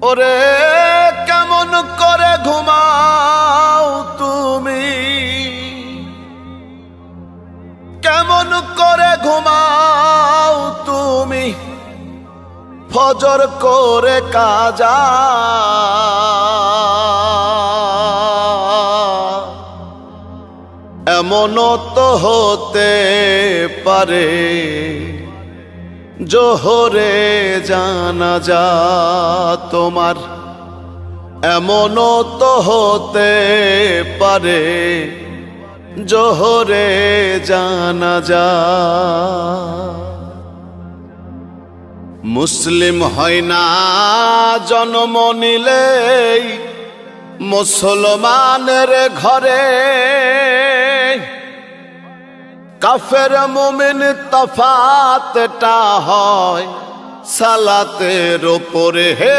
ওরে কেমন করে ঘুমাও তুমি, কেমন করে ঘুমাও তুমি ফজর করে কাজা। এমনও তো হতে পারে জোহরে জানাজা তোমার, এমনও তো হতে পারে জোহরে জানাজা। মুসলিম হয় না জন্ম নিলেই মুসলমানের ঘরে, কাফের মুমিন তফাতটা হয় সালাতের উপরে। হে